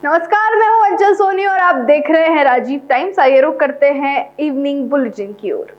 नमस्कार, मैं हूं अंचल सोनी और आप देख रहे हैं राजीव टाइम्स। आइए रुक करते हैं इवनिंग बुलेटिन की ओर।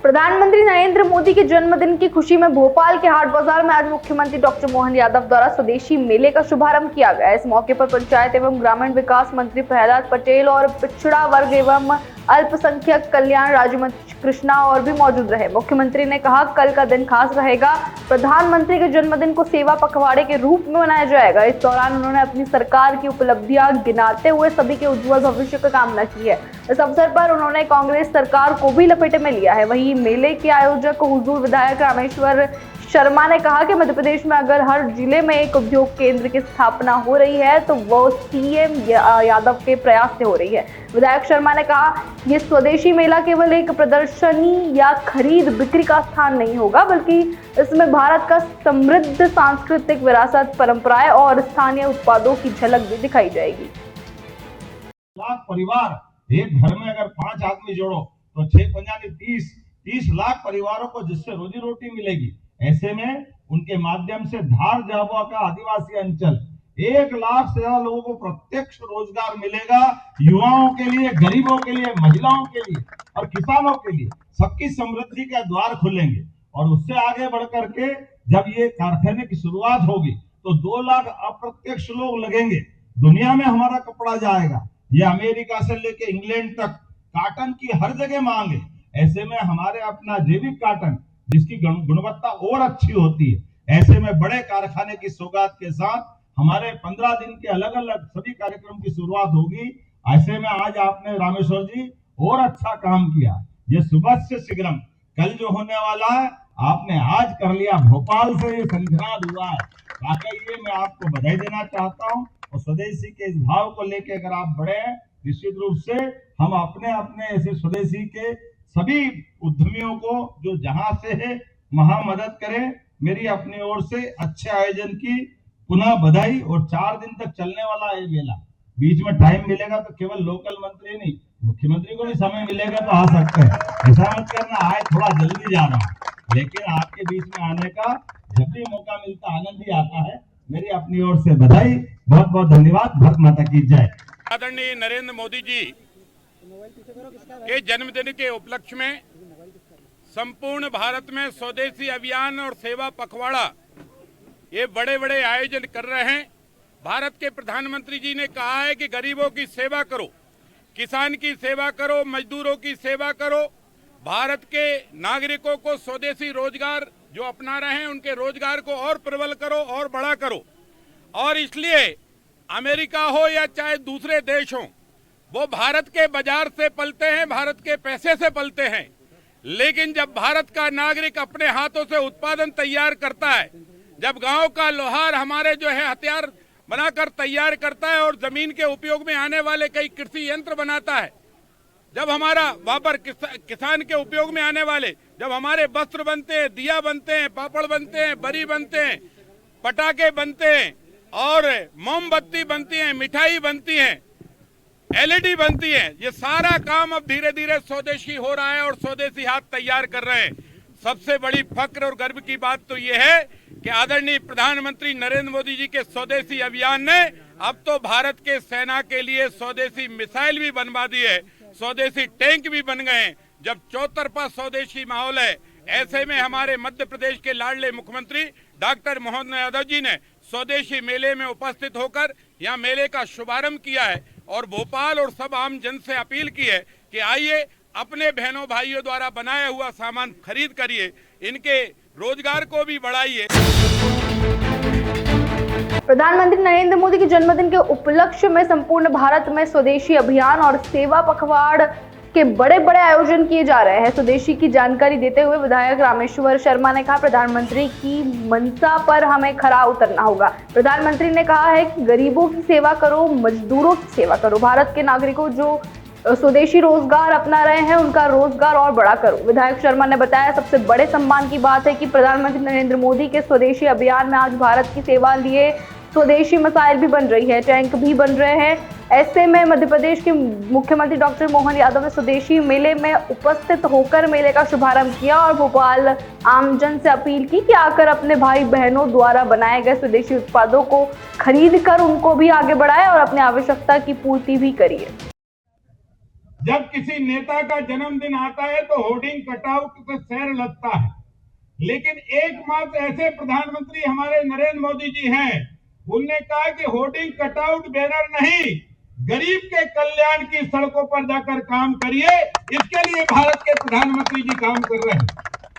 प्रधानमंत्री नरेंद्र मोदी के जन्मदिन की खुशी में भोपाल के हाट बाजार में आज मुख्यमंत्री डॉक्टर मोहन यादव द्वारा स्वदेशी मेले का शुभारंभ किया गया। इस मौके पर पंचायत एवं ग्रामीण विकास मंत्री प्रहलाद पटेल और पिछड़ा वर्ग एवं अल्पसंख्यक कल्याण राज्य मंत्री कृष्णा और भी मौजूद रहे। मुख्यमंत्री ने कहा, कल का दिन खास रहेगा। प्रधानमंत्री के जन्मदिन को सेवा पखवाड़े के रूप में मनाया जाएगा। इस दौरान उन्होंने अपनी सरकार की उपलब्धियां गिनाते हुए सभी के उज्जवल भविष्य की कामना की है। इस अवसर पर उन्होंने कांग्रेस सरकार को भी लपेटे में लिया है। वहीं मेले के आयोजक हुजूर विधायक रामेश्वर शर्मा ने कहा कि मध्य प्रदेश में अगर हर जिले में एक उद्योग केंद्र की स्थापना हो रही है तो वो सीएम यादव के प्रयास से हो रही है। विधायक शर्मा ने कहा, ये स्वदेशी मेला केवल एक प्रदर्शनी या खरीद बिक्री का स्थान नहीं होगा, बल्कि इसमें भारत का समृद्ध सांस्कृतिक विरासत, परंपराएं और स्थानीय उत्पादों की झलक भी दिखाई जाएगी। लाख परिवार, एक घर में अगर 5 आदमी जोड़ो तो 6 पंजानी 30 लाख परिवारों को जिससे रोजी रोटी मिलेगी। ऐसे में उनके माध्यम से धार झाबुआ का आदिवासी अंचल 1 लाख से ज्यादा लोगों को प्रत्यक्ष रोजगार मिलेगा। युवाओं के लिए, गरीबों के लिए, महिलाओं के लिए और किसानों के लिए सबकी समृद्धि के द्वार खुलेंगे। और उससे आगे बढ़ करके जब ये कारखाने की शुरुआत होगी तो 2 लाख अप्रत्यक्ष लोग लगेंगे। दुनिया में हमारा कपड़ा जाएगा। ये अमेरिका से लेके इंग्लैंड तक काटन की हर जगह मांग है। ऐसे में हमारे अपना जैविक काटन जिसकी गुणवत्ता और अच्छी होती है, ऐसे में बड़े कारखाने की सौगात के साथ हमारे 15 दिन के अलग अलग सभी कार्यक्रम की शुरुआत होगी। ऐसे में आज आपने रामेश्वर जी और अच्छा काम किया। ये सुबह से शीघ्रम कल जो होने वाला है आपने आज कर लिया। भोपाल से ये संघात हुआ है, वाकई ये मैं आपको बधाई देना चाहता हूँ। और स्वदेशी के इस भाव को लेकर अगर आप बढ़े हैं, निश्चित रूप से हम अपने अपने ऐसे स्वदेशी के सभी उद्यमियों को जो जहां से है वहां मदद करें। मेरी अपनी ओर से अच्छे आयोजन की पुनः बधाई। और 4 दिन तक चलने वाला है मेला। बीच में टाइम मिलेगा तो केवल लोकल मंत्री नहीं, मुख्यमंत्री को भी समय मिलेगा तो आ सकते हैं। ऐसा मत करना आए थोड़ा जल्दी जा रहा हूँ, लेकिन आपके बीच में आने का जब भी मौका मिलता आनंद ही आता है। मेरी अपनी ओर से बधाई, बहुत बहुत धन्यवाद। भारत माता की जय। आदरणीय नरेंद्र मोदी जी के जन्मदिन के उपलक्ष्य में संपूर्ण भारत में स्वदेशी अभियान और सेवा पखवाड़ा ये बड़े बड़े आयोजन कर रहे हैं। भारत के प्रधानमंत्री जी ने कहा है कि गरीबों की सेवा करो, किसान की सेवा करो, मजदूरों की सेवा करो। भारत के नागरिकों को स्वदेशी रोजगार जो अपना रहे हैं उनके रोजगार को और प्रबल करो और बड़ा करो। और इसलिए अमेरिका हो या चाहे दूसरे देश हों, वो भारत के बाजार से पलते हैं, भारत के पैसे से पलते हैं। लेकिन जब भारत का नागरिक अपने हाथों से उत्पादन तैयार करता है, जब गांव का लोहार हमारे जो है हथियार बनाकर तैयार करता है और जमीन के उपयोग में आने वाले कई कृषि यंत्र बनाता है, जब हमारा वहां पर किसान के उपयोग में आने वाले जब हमारे वस्त्र बनते हैं, दिया बनते हैं, पापड़ बनते हैं, बरी बनते हैं, पटाखे बनते हैं और मोमबत्ती बनती है, मिठाई बनती है, एलईडी बनती है, ये सारा काम अब धीरे धीरे स्वदेशी हो रहा है और स्वदेशी हाथ तैयार कर रहे हैं। सबसे बड़ी फक्र और गर्व की बात तो ये है कि आदरणीय प्रधानमंत्री नरेंद्र मोदी जी के स्वदेशी अभियान ने अब तो भारत के सेना के लिए स्वदेशी मिसाइल भी बनवा दी है, स्वदेशी टैंक भी बन गए हैं। जब चौतरफा स्वदेशी माहौल है, ऐसे में हमारे मध्य प्रदेश के लाडले मुख्यमंत्री डॉक्टर मोहन यादव जी ने स्वदेशी मेले में उपस्थित होकर यहाँ मेले का शुभारंभ किया है और भोपाल और सब आम जन से अपील की है कि आइए अपने बहनों भाइयों द्वारा बनाया हुआ सामान खरीद करिए, इनके रोजगार को भी बढ़ाइए। प्रधानमंत्री नरेंद्र मोदी के जन्मदिन के उपलक्ष्य में संपूर्ण भारत में स्वदेशी अभियान और सेवा पखवाड़ के बड़े बड़े आयोजन किए जा रहे हैं। स्वदेशी की जानकारी देते हुए विधायक रामेश्वर शर्मा ने कहा, प्रधानमंत्री की मंशा पर हमें खरा उतरना होगा। प्रधानमंत्री ने कहा है कि गरीबों की सेवा करो, मजदूरों की सेवा करो। भारत के नागरिकों जो स्वदेशी रोजगार अपना रहे हैं उनका रोजगार और बड़ा करो। विधायक शर्मा ने बताया, सबसे बड़े सम्मान की बात है कि प्रधानमंत्री नरेंद्र मोदी के स्वदेशी अभियान में आज भारत की सेवा लिए स्वदेशी मिसाइल भी बन रही है, टैंक भी बन रहे हैं। ऐसे में मध्य प्रदेश के मुख्यमंत्री डॉक्टर मोहन यादव ने स्वदेशी मेले में उपस्थित होकर मेले का शुभारंभ किया और भोपाल आमजन से अपील की कि आकर अपने भाई बहनों द्वारा बनाए गए स्वदेशी उत्पादों को खरीद कर उनको भी आगे बढ़ाए और अपनी आवश्यकता की पूर्ति भी करिए। जब किसी नेता का जन्मदिन आता है तो होर्डिंग कटआउट से शहर लगता है, लेकिन एकमात्र ऐसे प्रधानमंत्री हमारे नरेंद्र मोदी जी हैं, उनने कहा कि होर्डिंग कटआउट बैनर नहीं, गरीब के कल्याण की सड़कों पर जाकर काम करिए। इसके लिए भारत के प्रधानमंत्री जी काम कर रहे हैं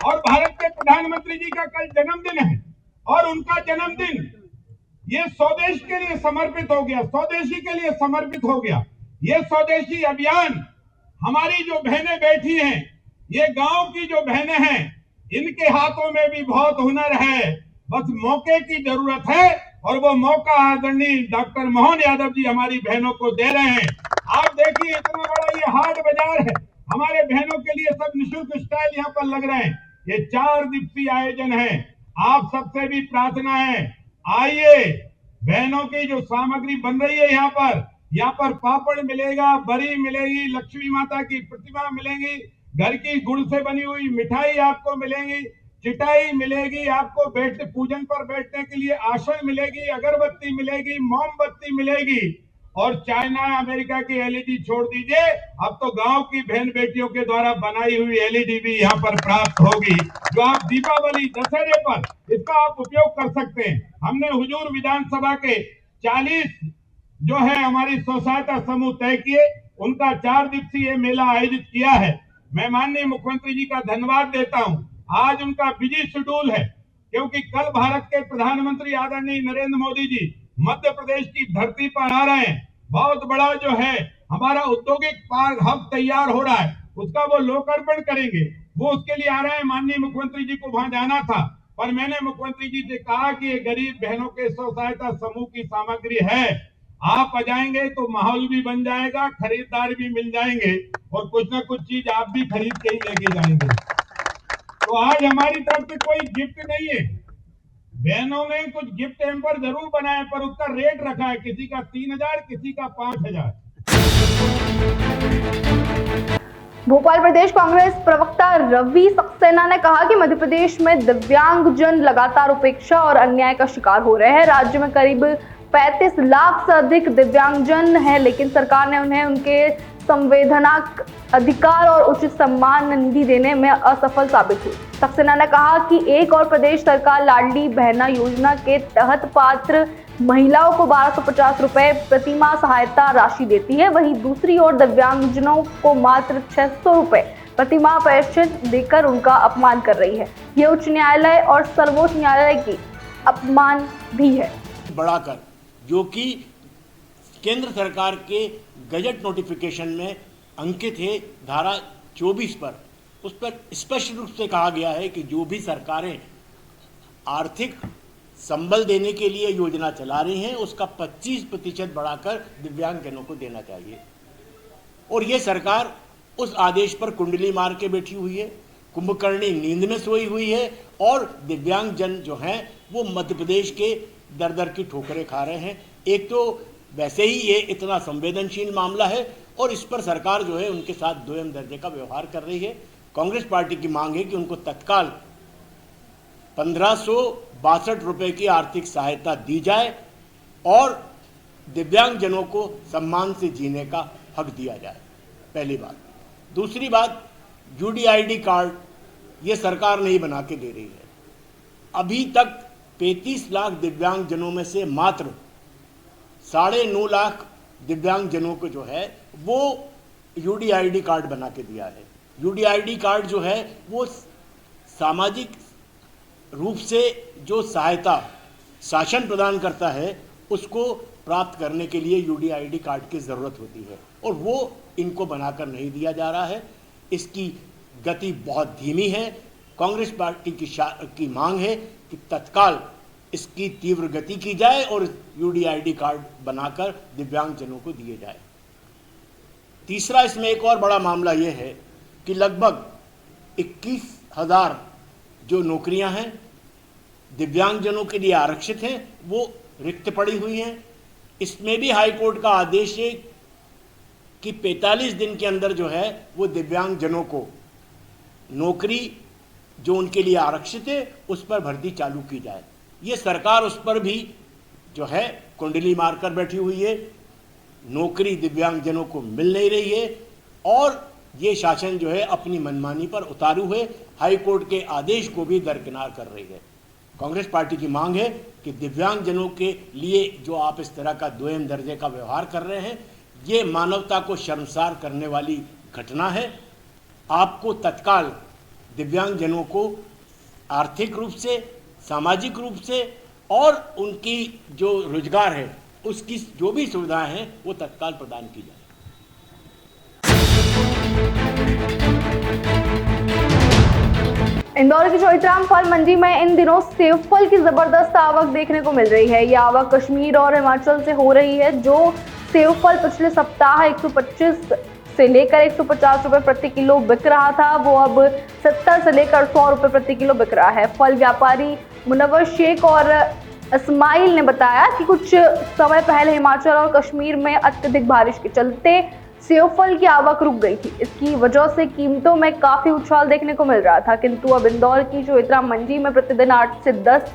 और भारत के प्रधानमंत्री जी का कल जन्मदिन है और उनका जन्मदिन ये स्वदेश के लिए समर्पित हो गया, स्वदेशी के लिए समर्पित हो गया। ये स्वदेशी अभियान हमारी जो बहनें बैठी हैं, ये गांव की जो बहनें हैं, इनके हाथों में भी बहुत हुनर है, बस मौके की जरूरत है और वो मौका आदरणीय डॉक्टर मोहन यादव जी हमारी बहनों को दे रहे हैं। आप देखिए इतना बड़ा ये हाट बाजार है, हमारे बहनों के लिए सब निःशुल्क स्टाइल यहाँ पर लग रहे हैं। ये 4 दिवसीय आयोजन है। आप सबसे भी प्रार्थना है, आइए, बहनों की जो सामग्री बन रही है यहाँ पर पापड़ मिलेगा, बरी मिलेगी, लक्ष्मी माता की प्रतिमा मिलेगी, घर की गुड़ से बनी हुई मिठाई आपको मिलेगी, चिटाई मिलेगी, आपको पूजन पर बैठने के लिए आसन मिलेगी, अगरबत्ती मिलेगी, मोमबत्ती मिलेगी और चाइना अमेरिका की एलईडी छोड़ दीजिए, अब तो गांव की बहन बेटियों के द्वारा बनाई हुई एलईडी भी यहाँ पर प्राप्त होगी, जो आप दीपावली दशहरे पर इसका आप उपयोग कर सकते हैं। हमने हुजूर विधानसभा के 40 जो है हमारी स्वसहायता समूह तय किए, उनका 4 दिवसीय मेला आयोजित किया है। मैं माननीय मुख्यमंत्री जी का धन्यवाद देता हूं। आज उनका बिजी शेड्यूल है क्योंकि कल भारत के प्रधानमंत्री आदरणीय नरेंद्र मोदी जी मध्य प्रदेश की धरती पर आ रहे हैं। बहुत बड़ा जो है हमारा औद्योगिक पार्क हब तैयार हो रहा है, उसका वो लोकार्पण करेंगे, वो उसके लिए आ रहे हैं। माननीय मुख्यमंत्री जी को वहां जाना था, पर मैंने मुख्यमंत्री जी से कहा कि ये गरीब बहनों के स्वसहायता समूह की सामग्री है, आप आ जाएंगे तो माहौल भी बन जाएगा, खरीदार भी मिल जाएंगे और कुछ ना कुछ चीज आप भी खरीद के ही लेके जाएंगे। तो आज हमारी तरफ से कोई गिफ्ट नहीं है, बहनों ने कुछ गिफ्ट हैम्पर जरूर बनाए पर उसका रेट रखा है, किसी का 3000, किसी का 5000। भोपाल प्रदेश कांग्रेस प्रवक्ता रवि सक्सेना ने कहा कि मध्य प्रदेश में दिव्यांगजन लगातार उपेक्षा और अन्याय का शिकार हो रहे हैं। राज्य में करीब 35 लाख से अधिक दिव्यांगजन हैं, लेकिन सरकार ने उन्हें उनके संवैधानिक अधिकार और उचित सम्मान निधि देने में असफल साबित हुई। सक्सेना ने कहा कि एक और प्रदेश सरकार लाडली बहना योजना के तहत पात्र महिलाओं को 1250 रुपए प्रतिमाह सहायता राशि देती है, वहीं दूसरी ओर दिव्यांगजनों को मात्र 600 रुपए प्रतिमाह पेंशन देकर उनका अपमान कर रही है। ये उच्च न्यायालय और सर्वोच्च न्यायालय की अपमान भी है। बढ़ाकर जो कि केंद्र सरकार के गजट नोटिफिकेशन में अंकित है धारा 24 पर, उस पर स्पष्ट रूप से कहा गया है कि जो भी सरकारें आर्थिक संबल देने के लिए योजना चला रही हैं उसका 25% बढ़ाकर दिव्यांगजनों को देना चाहिए। और ये सरकार उस आदेश पर कुंडली मार के बैठी हुई है, कुंभकर्णी नींद में सोई हुई है और दिव्यांगजन जो हैं वो मध्य प्रदेश के दर दर की ठोकरें खा रहे हैं। एक तो वैसे ही ये इतना संवेदनशील मामला है और इस पर सरकार जो है उनके साथ दोयम दर्जे का व्यवहार कर रही है। कांग्रेस पार्टी की मांग है कि उनको तत्काल 1562 रुपए की आर्थिक सहायता दी जाए और दिव्यांगजनों को सम्मान से जीने का हक दिया जाए, पहली बात। दूसरी बात, यूडीआईडी कार्ड ये सरकार नहीं बना के दे रही है। अभी तक 35 लाख दिव्यांगजनों में से मात्र 9.5 लाख दिव्यांगजनों को जो है वो यूडीआईडी कार्ड बना के दिया है। यूडीआईडी कार्ड जो है वो सामाजिक रूप से जो सहायता शासन प्रदान करता है उसको प्राप्त करने के लिए यूडीआईडी कार्ड की ज़रूरत होती है और वो इनको बनाकर नहीं दिया जा रहा है। इसकी गति बहुत धीमी है। कांग्रेस पार्टी की मांग है कि तत्काल इसकी तीव्र गति की जाए और यूडीआईडी कार्ड बनाकर दिव्यांगजनों को दिए जाए। तीसरा, इसमें एक और बड़ा मामला यह है कि लगभग 21,000 जो नौकरियां हैं दिव्यांगजनों के लिए आरक्षित हैं वो रिक्त पड़ी हुई हैं। इसमें भी हाई कोर्ट का आदेश है कि 45 दिन के अंदर जो है वो दिव्यांग जनों को नौकरी जो उनके लिए आरक्षित है उस पर भर्ती चालू की जाए। ये सरकार उस पर भी जो है कुंडली मारकर बैठी हुई है, नौकरी दिव्यांग जनों को मिल नहीं रही है और ये शासन जो है अपनी मनमानी पर उतारू है, हाई कोर्ट के आदेश को भी दरकिनार कर रही है। कांग्रेस पार्टी की मांग है कि दिव्यांग जनों के लिए जो आप इस तरह का दोयम दर्जे का व्यवहार कर रहे हैं, ये मानवता को शर्मसार करने वाली घटना है। आपको तत्काल दिव्यांग जनों को आर्थिक रूप से, सामाजिक रूप से और उनकी जो रोजगार है उसकी जो भी सुविधाएं हैं वो तत्काल प्रदान की जाए। इंदौर की चौइथराम फल मंडी में इन दिनों सेब फल की जबरदस्त आवक देखने को मिल रही है। यह आवक कश्मीर और हिमाचल से हो रही है। जो सेब फल पिछले सप्ताह 125 से लेकर 150 रुपए प्रति किलो बिक रहा था, वो अब 70 से लेकर 100 रुपए प्रति किलो बिक रहा है। फल व्यापारी मुनव्वर शेख और इस्माइल ने बताया कि कुछ समय पहले हिमाचल और कश्मीर में अत्यधिक बारिश के चलते सेब फल की आवक रुक गई थी। इसकी वजह से कीमतों में काफी उछाल देखने को मिल रहा था, किंतु अब इंदौर की चौइथराम मंडी में प्रतिदिन 8 से 10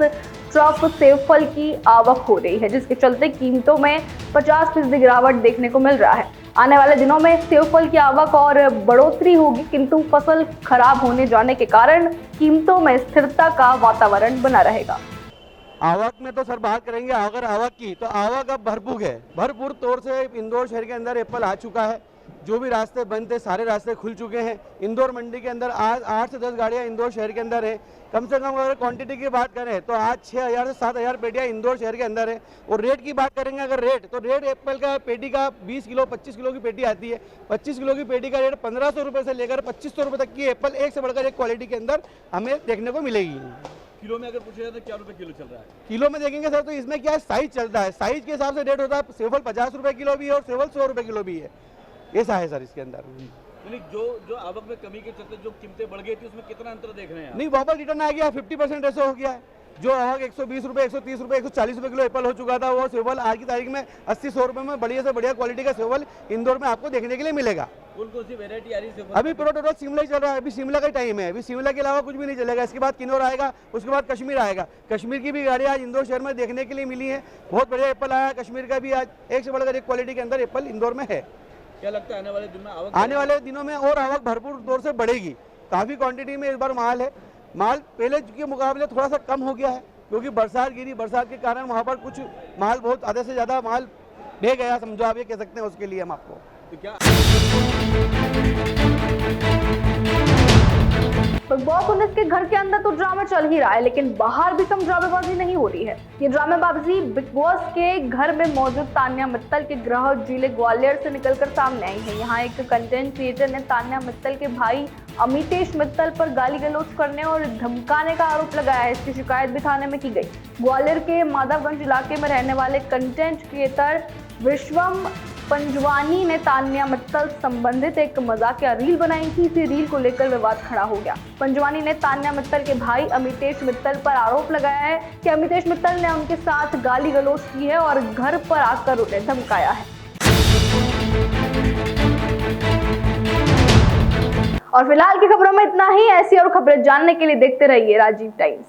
ट्रक सेब फल की आवक हो रही है, जिसके चलते कीमतों में 50% गिरावट देखने को मिल रहा है। आने वाले दिनों में सेब फल की आवक और बढ़ोतरी होगी, किंतु फसल खराब होने जाने के कारण कीमतों में स्थिरता का वातावरण बना रहेगा। आवक में तो सर बात करेंगे, अगर आवक की तो आवक अब भरपूर तौर से इंदौर शहर के अंदर एप्पल आ चुका है। जो भी रास्ते बंद थे सारे रास्ते खुल चुके हैं। इंदौर मंडी के अंदर आज 8 से 10 गाड़ियां इंदौर शहर के अंदर है। कम से कम अगर क्वांटिटी की बात करें तो आज 6000 से 7000 पेटियां इंदौर शहर के अंदर है। और रेट की बात करेंगे अगर रेट एप्पल का पेटी का 20 किलो 25 किलो की पेटी आती है। 25 किलो की पेटी का रेट 1500 रुपये से लेकर 2500 रुपये तक की एप्पल एक से बढ़कर एक क्वालिटी के अंदर हमें देखने को मिलेगी। किलो में अगर पूछा जाए तो क्या रुपए किलो चल रहा है? किलो में देखेंगे सर तो इसमें क्या है, साइज चलता है, साइज के हिसाब से रेट होता है। सेवल 50 रुपए किलो भी है और सेवल 100 रुपए किलो भी है, ऐसा है सर इसके अंदर। जो आवक में कमी के चलते जो कीमतें बढ़ गई थी उसमें कितना अंतर देख रहे हैं? नहीं, वापस रिटर्न आ गया, 50% ऐसा हो गया है। जो आवक 120 रुपए 130 रुपए 140 रुपए किलो एप्पल हो चुका था, वो सेवल आज की तारीख में 80-100 रुपए में बढ़िया से बढ़िया क्वालिटी का सेवल इंदौर में आपको देखने के लिए मिलेगा। कौन सी वैरायटी आ रही है? अभी टोटल शिमला ही चल रहा है, अभी शिमला का टाइम है, अभी शिमला के अलावा कुछ भी नहीं चलेगा। इसके बाद किन्नौर आएगा, उसके बाद कश्मीर आएगा। कश्मीर की भी गाड़ियाँ आज इंदौर शहर में देखने के लिए मिली है। बहुत बढ़िया एप्पल आया कश्मीर का भी, आज एक से बढ़कर एक क्वालिटी के अंदर एप्पल इंदौर में है। क्या लगता है आने वाले दिन में आवक? आने वाले दिनों में और आवक भरपूर तौर से बढ़ेगी। काफ़ी क्वांटिटी में इस बार माल है। माल पहले के मुकाबले थोड़ा सा कम हो गया है क्योंकि बरसात गिरी, बरसात के कारण वहाँ पर कुछ माल बहुत आधे से ज़्यादा माल बह गया, समझो आप ये कह सकते हैं। उसके लिए हम आपको तो क्या बिग बॉस 19 के घर के अंदर तो ड्रामा चल ही रहा है, लेकिन बाहर भी कम ड्रामेबाजी नहीं हो रही है। ये ड्रामेबाजी बिग बॉस के घर में मौजूद तान्या मित्तल के गृह जिले ग्वालियर से निकलकर सामने आई है। यहाँ एक कंटेंट क्रिएटर ने तान्या मित्तल के भाई अमितेश मित्तल पर गाली गलौज करने और धमकाने का आरोप लगाया है। इसकी शिकायत भी थाने में की गई। ग्वालियर के माधवगंज इलाके में रहने वाले कंटेंट क्रिएटर विश्वम पंजवानी ने तान्या मित्तल संबंधित एक मजाकिया रील बनाई थी। इसी रील को लेकर विवाद खड़ा हो गया। पंजवानी ने तान्या मित्तल के भाई अमितेश मित्तल पर आरोप लगाया है कि अमितेश मित्तल ने उनके साथ गाली गलौज की है और घर पर आकर उन्हें धमकाया है। और फिलहाल की खबरों में इतना ही। ऐसी और खबरें जानने के लिए देखते रहिए राजीव टाइम्स।